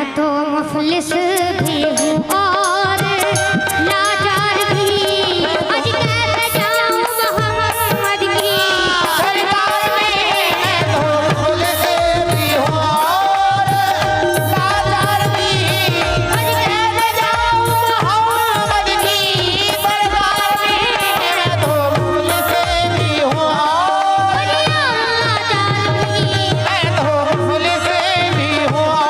तो मुफलिस भी हूँ और लाचार भी। आज कैसे जाऊँ मोहम्मद की सरकार में, मैं तो मुफलिस भी हूँ और लाचार भी। आज कैसे जाऊँ मोहम्मद की सरकार में, मैं तो मुफलिस भी हूँ और लाचार भी। मैं तो मुफलिस भी हूँ और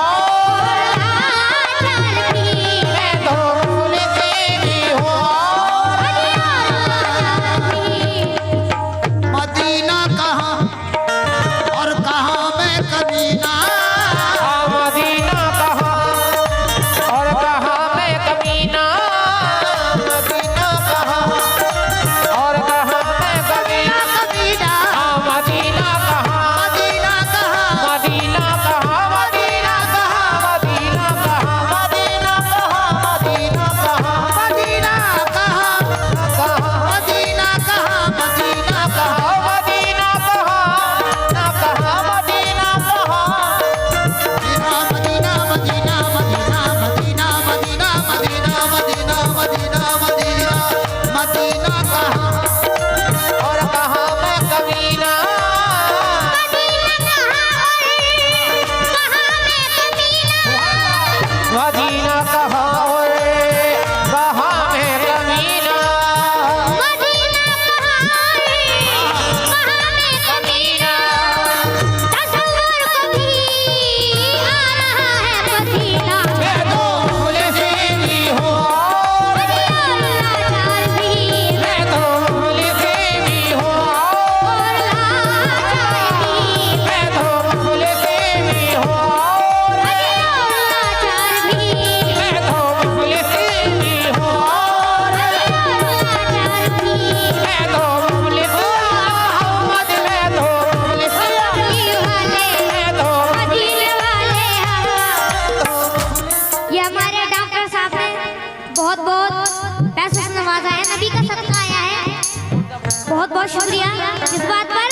बहुत बहुत शुक्रिया इस बात पर।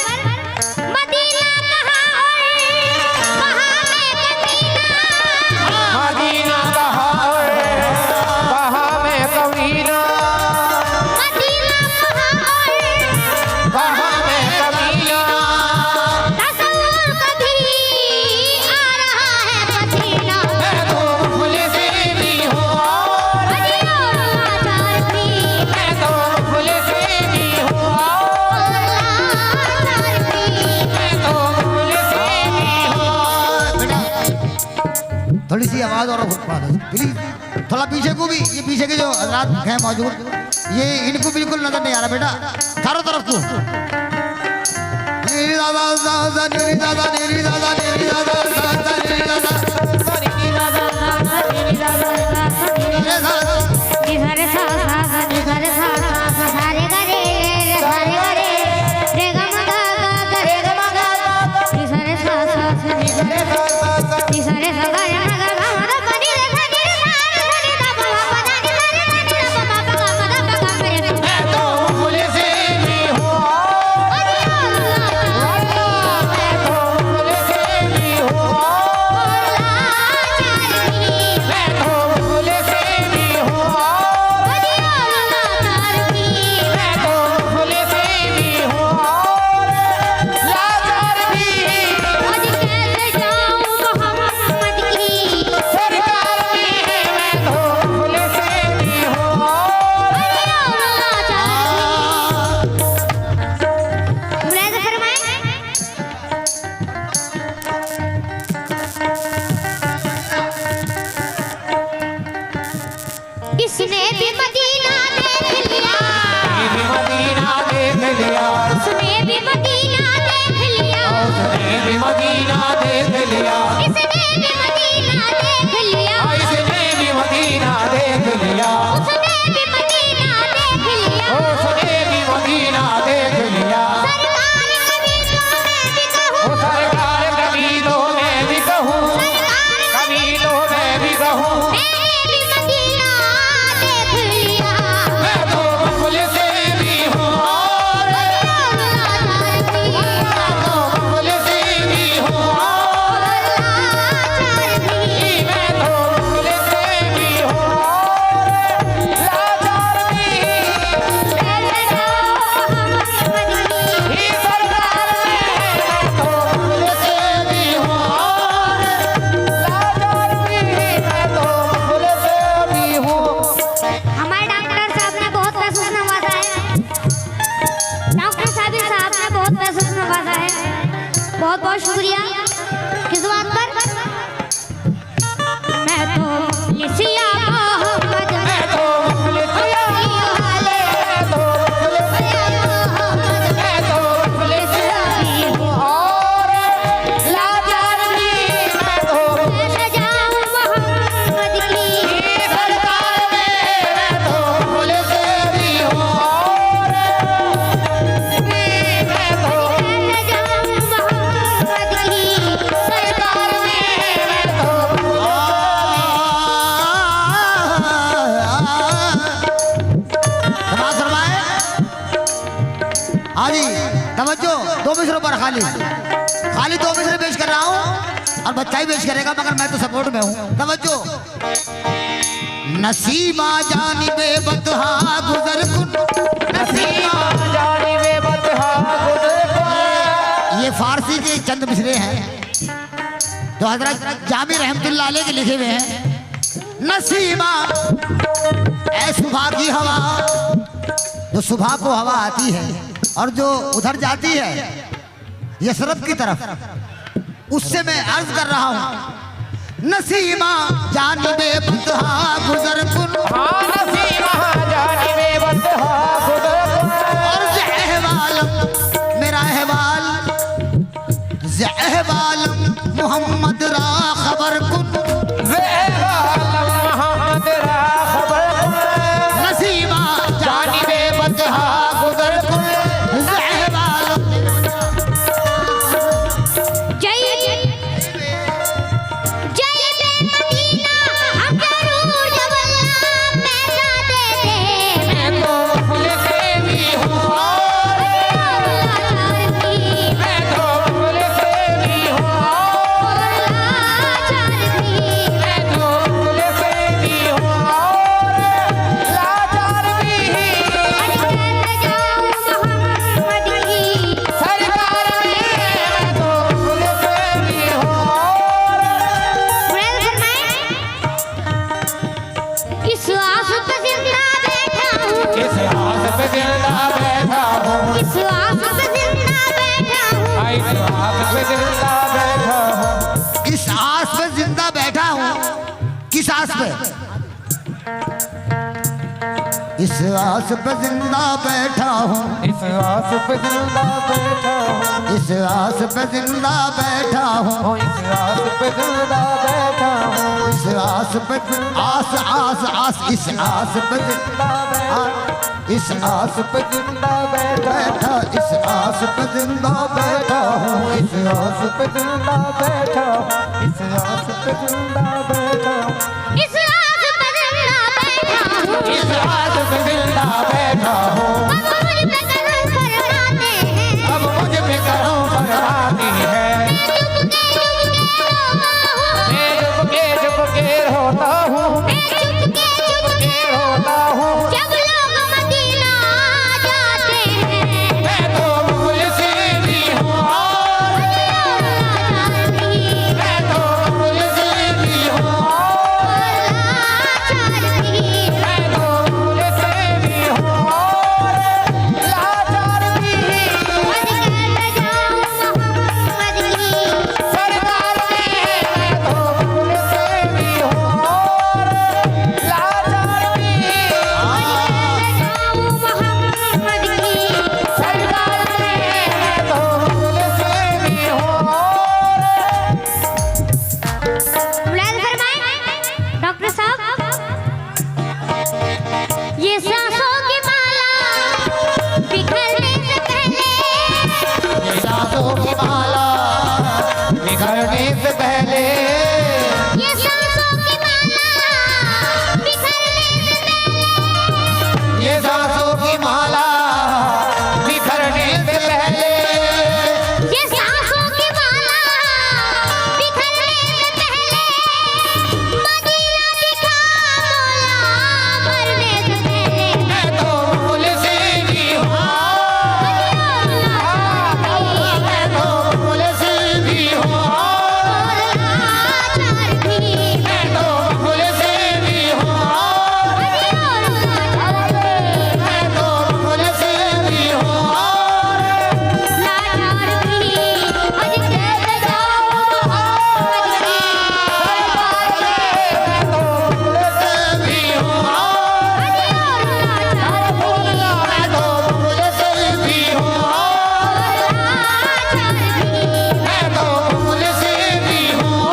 मदीना कहाँ और कहाँ में कमीना, मदीना कहाँ और कहाँ में कमीना, मदीना कहाँ और कहाँ में कमीना। तसव्वुर कभी आ रहा है मदीना, मैं तो मुफलिस भी हूँ और लाचार भी। मैं तो मुफलिस भी हूँ थोड़ी सी आवाज और प्लीज, थोड़ा पीछे को भी, ये पीछे के जो हजरात हैं मौजूद, ये इनको बिल्कुल नजर नहीं आ रहा बेटा, चारों तरफ को। इसने भी मदीना देख लिया, उसने भी मदीना देख लिया, उसने भी मदीना देख लिया, इसने भी मदीना देख लिया, इसने भी मदीना देख लिया, उसने भी मदीना देख लिया, उसने भी मदीना देख लिया। सरकार कबीलों में भी कहूँ, कबीलों में भी कहूँ, 2 मिसरों पर खाली 2 मिसरे पेश कर रहा हूँ और बच्चा ही पेश करेगा, मगर मैं तो सपोर्ट में हूँ। तवज्जो। नसीमा जानिबे बतहा गुजर कुन, नसीमा जानिबे बतहा गुजर कुन। ये फारसी के चंद मिसरे हैं जो हजरत जामी रहमतुल्लाह अलैह के लिखे हुए हैं। नसीमा ऐ सुबह की हवा, जो सुबह को हवा आती है और जो उधर जाती है यसरब की तरफ, उससे मैं अर्ज कर रहा हूँ। नसीमा जानिबे बतहा गुजर कुन, नसीमा जानिबे बतहा गुजर कुन। और ज़हवाल मेरा अहवाल, ज़हवाल मोहम्मद रा खबर कुन, मोहम्मद रा खबर कुन। नसीमा जानिबे बतहा गुजर कुन। इस आस पे जिंदा बैठा हूँ। किस आस पे? इस आस पे जिंदा बैठा हूँ। इस आस पे जिंदा बैठा हूँ। इस आस पे जिंदा बैठा हूँ। इस आस पे जिंदा बैठा हूँ। इस आस पे आस आस आस इस आस पे जिंदा बैठा, इस आस पे जिंदा बैठा। इस आस पे जिंदा बैठा हूँ। इस आस पे जिंदा बैठा हूँ। इस आस पे जिंदा बैठा हूँ। इस आस पे जिंदा बैठा हूँ। इस आस पे जिंदा बैठा हूँ। अब मुझ पे करम फरमाते हैं। अब मुझ पे करम फरमाती है। चुप के रोता हूँ। मैं चुप के रोता हूँ। जब लोग मदीना जाते हैं। मैं तो मुफलिसी भी हूँ और मैं तो मुफलिसी भी हूँ और मैं तो मुफलिसी भी हूँ और लाचार भी। सरकार में मैं तो मुफलिसी भी हूँ और लाचार भी। सरकार में मैं तो मुफलिसी भी हूँ और डॉक्टर साहब, ये सांसों की माला बिखरने से पहले, सांसों की माला बिखरने से पहले, ये सांसों की माला बिखरने से पहले, ये सांसों की माला बिखरने से पहले, ये सांसों की माला बिखरने से पहले, मदीना दिखा मौला मरने से पहले। मैं तो मुफलिसी भी हूँ। मैं तो मुफलिसी भी हूँ। मैं तो मुफलिसी भी हूँ। मैं तो मुफलिसी भी हूँ। भी हूँ। मैं तो मुफलिसी भी हूँ। मैं तो मुफलिसी भी हूँ।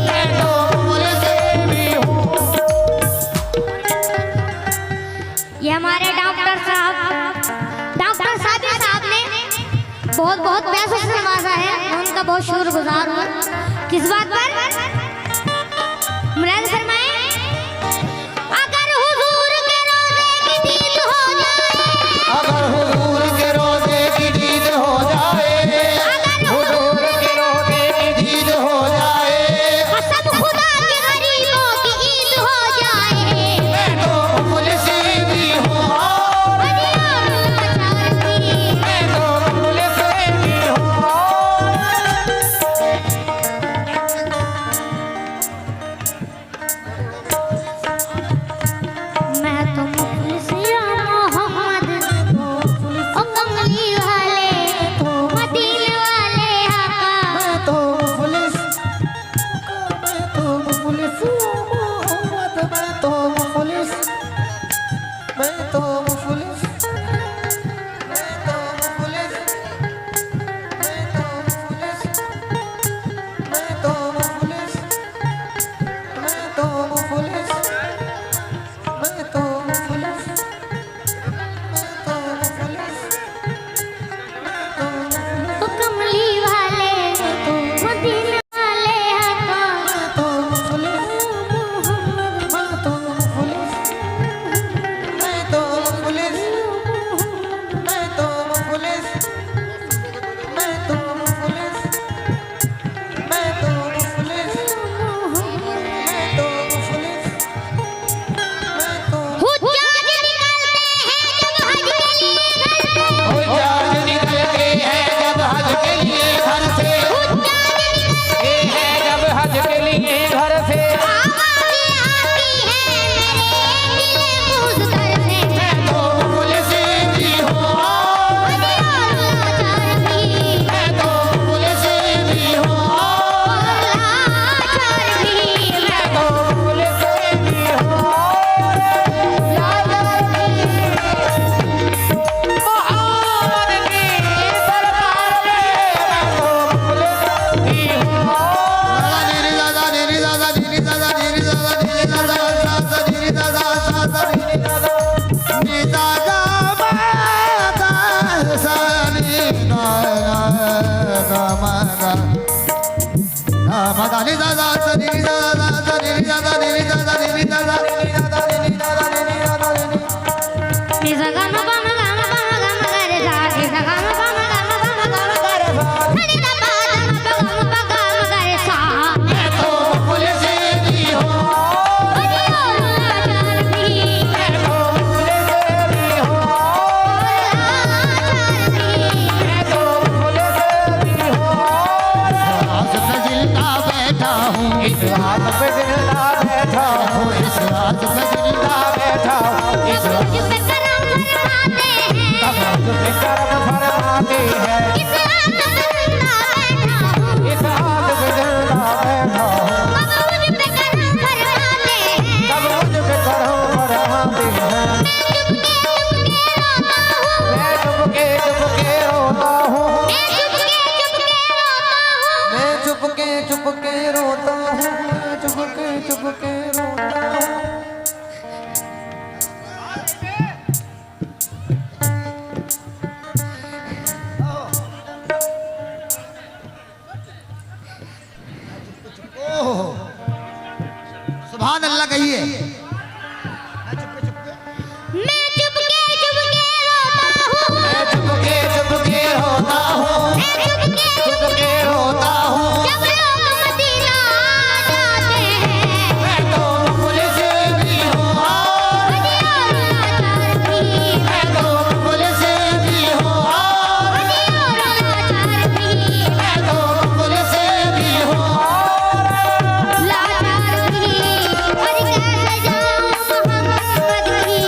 मैं तो मुफलिसी भी हूँ। ये हमारे डॉक्टर साहब ने बहुत बहुत पैसों से नवाजा है। मैं उनका बहुत शुक्रगुजार हूँ। किस बात पर? मुराद फरमाए, अगर हुजूर के रोज़े की दीद हो जाए, अगर हुजूर के मदानी दादा सनी दादा सनी दादा नी दादा नी दादा नी दादा नी दादा नी दादा नी निजा गम गम गम गम गम करे सा निजा गम गम गम गम गम करे सा सनी दा पा गम गम गम करे सा मैं तो फूल से भी हो लाचार भी मैं तो फूल से भी हो लाचार भी मैं तो फूल से भी हो आस पे जिंदा बैठा हूँ इस हाथ पे जिंदा बैठा हूँ इस हाथ पे जिंदा बैठा हूँ इस मुझ पे करम फरमाते हैं हाथ पे करम फरमाते हैं इस हाथ पे जिंदा बैठा हूँ इस हाथ पे जिंदा बैठा हूँ अब मुझ पे करम फरमाते हैं तब मुझ पे करम फरमाते हैं चुपके चुपके रोता हूँ मैं चुपके चुपके रोता हूँ मैं चुपके चुपके रोता हूँ मैं चुपके चुपके रोता हूँ सुभान अल्लाह कहिए मैं चुपके चुपके रोता हूँ मैं चुपके चुपके रोता हूँ मैं चुपके चुपके रोता हूँ जब लोग मदीना जाते हैं मैं तो फूल से भी हूँ और और लाचार भी मैं तो फूल से भी हूँ और और लाचार भी मैं तो फूल से भी हूँ लाचार भी और कैसे जाऊँ मोहम्मद की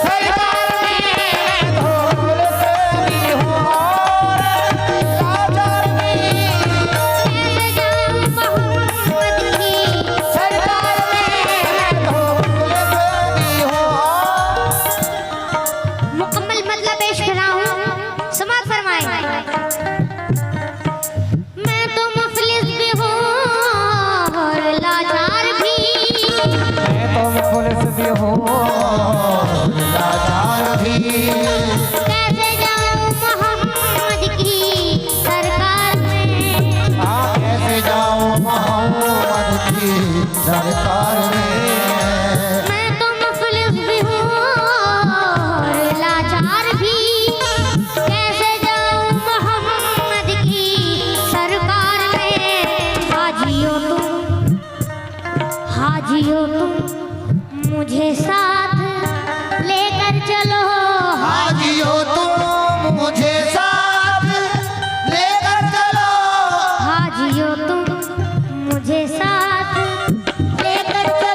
सरकार में मैं तो फूल से भी हूँ और लाचार में कैसे जाऊँ मोहम्मद की सरकार में मैं तो फूल से भी हूँ मुकम्मल मतलब पेश कर रहा हूँ समाप्त फरमाएं मैं तो मुफलिस भी हूँ और लाचार भी मैं तो पुलिस भी हूँ लाचार भी कैसे जाऊँ मोहम्मद की सरकार में कैसे जाऊँ मोहम्मद की सरकार में मैं तो मुफलिस भी हूँ और लाचार भी कैसे जाऊँ मोहम्मद की सरकार में हाजियो तुम मुझे साथ लेकर चलो हाजियो तुम मुझे साथ लेकर चलो हाजियो तुम मुझे साथ लेकर चलो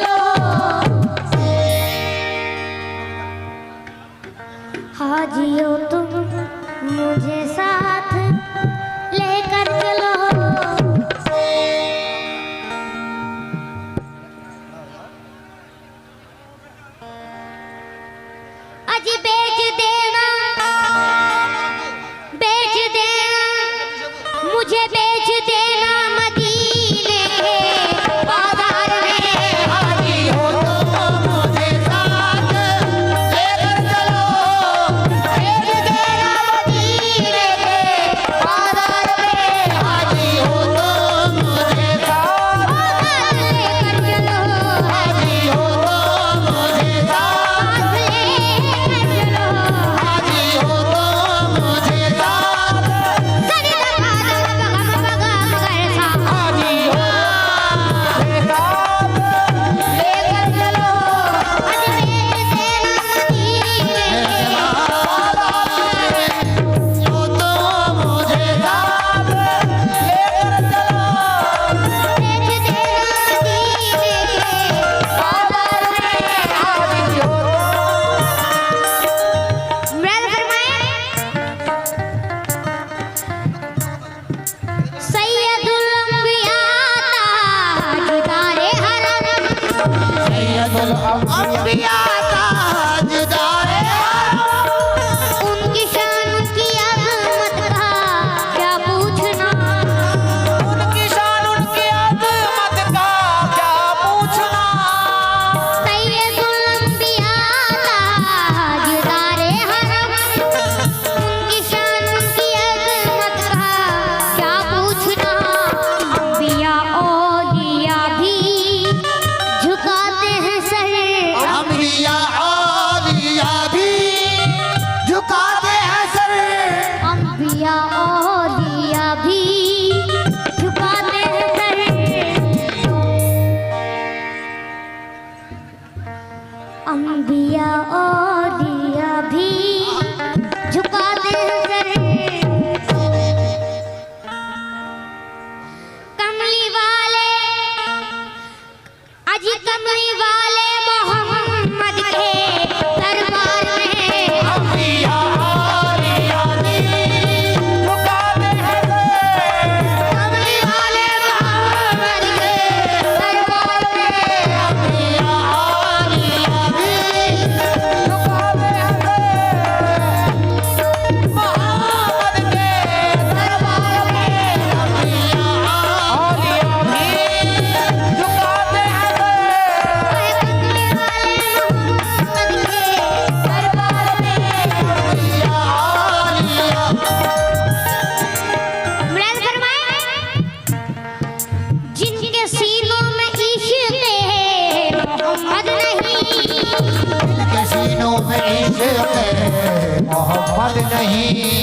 इश्क़ मोहम्मद नहीं।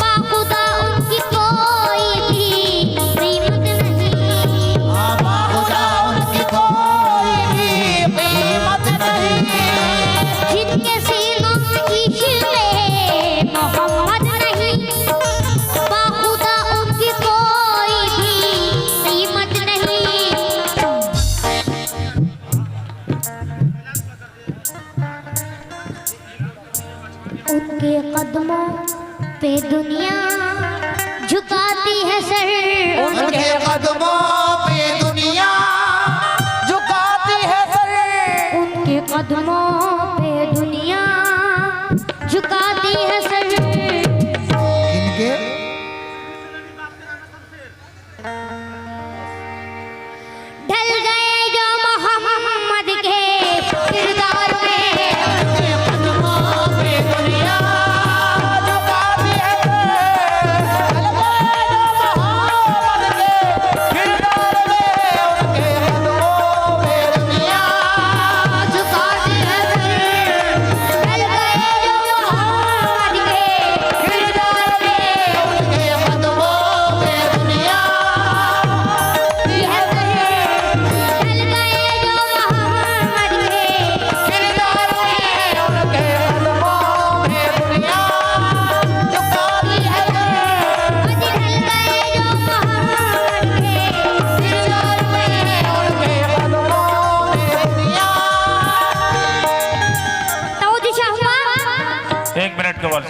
बाखुदा उनकी कोई भी कीमत नहीं। बाखुदा उनकी कोई भी कीमत नहीं। जिनके सीनों में इश्क़ मोहम्मद नहीं। बाखुदा उनकी कोई भी कीमत नहीं। उनके कदमों पे दुनिया झुकाती है सर। उनके कदमों पे दुनिया झुकाती है सर। उनके कदमों पे दुनिया झुकाती है सर। इनके ढल गए जो मोहम्मद के किरदार में। उनके कदमों पे दुनिया झुकाती है सर। ढल गए जो मोहम्मद के किरदार में। उनके कदमों पे दुनिया झुकाती है सर। ढल गए जो मोहम्मद के किरदार में। उनके कदमों पे दुनिया यह है। ढल गए जो मोहम्मद के किरदार में। उनके कदमों पे दुनिया झुकाती है सर। ढल गए जो मोहम्मद के किरदार में। उनके कदमों पे दुनिया। ताऊजी शाहवा। एक मिनट के बाद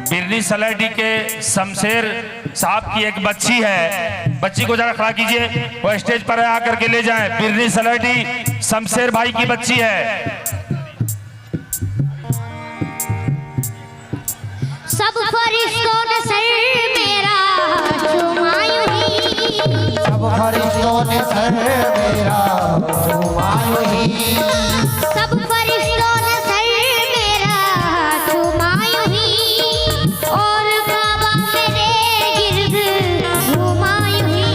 बिरनी सलाइडी के शमशेर साहब की एक बच्ची है, बच्ची को जरा खड़ा कीजिए, वो स्टेज पर आकर के ले जाएं। बिरनी सलाइडी शमशेर भाई की बच्ची है। सब फरिश्तों ने सर मेरा चुमायूं ही। सब फरिश्तों ने सर मेरा चुमायूं ही। सब फरिश्तों ने सर मेरा चुमायूं ही। और काबा मेरे गिर्द घुमायूं ही।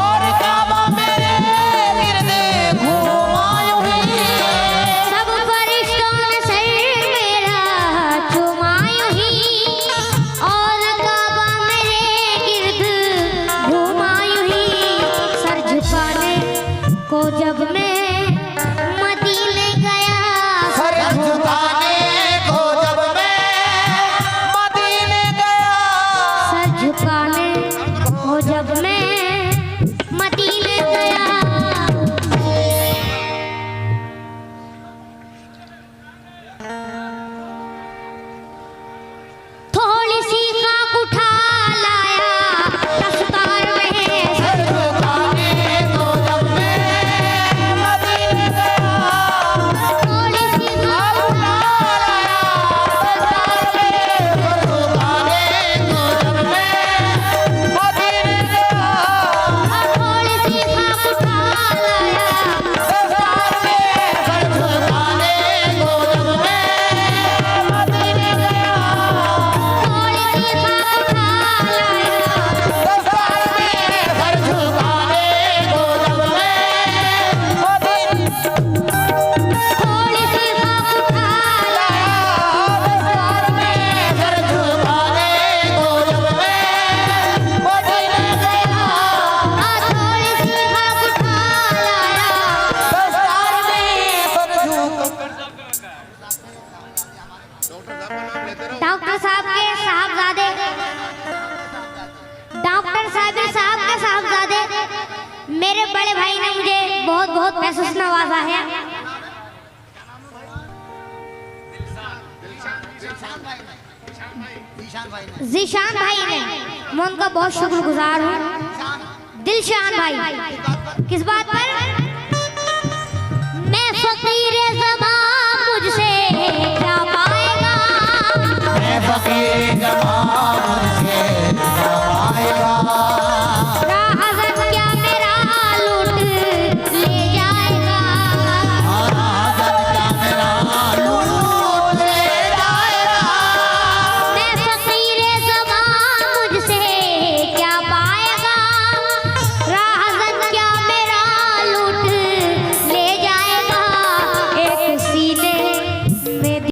और काबा मेरे गिर्द घुमायूं ही। सब फरिश्तों ने सर मेरा चुमायूं ही। और काबा मेरे गिर्द घुमायूं ही। सर झुकाने को जब मैं मदीने गया। सर झुकाने को जब मैं मदीने गया। सर झुकाने को जब मैं मदीने गया। थोड़ी सी खाक उठा लाया दस्तार में। सर झुकाने को जब मैं मदीने गया। थोड़ी सी खाक उठा लाया दस्तार में। सर झुकाने को जब मैं मदीने गया। थोड़ी सी खाक उठा लाया। दस्तार में। सर झुकाने को जब मैं मदीने गया। थोड़ी सी खाक उठा लाया। दस्तार में। सर झुकाने को जब मैं मदीने थोड़ी सी खाक उठा लाया। दस्तार में। सर झुकाने को जब मैं मदीने गया। थोड़ी सी खाक उठा लाया। दस्तार में। सर डॉक्टर साहब के साहबजादे, डॉक्टर साहब के साहबजादे मेरे बड़े भाई ने मुझे बहुत बहुत पैसों से नवाजा है। जीशान भाई ने, मैं उनका बहुत शुक्रगुजार हूँ। दिलशान भाई, किस बात पर? मैं फकीर ज़मां मुझसे क्या पाएगा। मैं फकीर जमां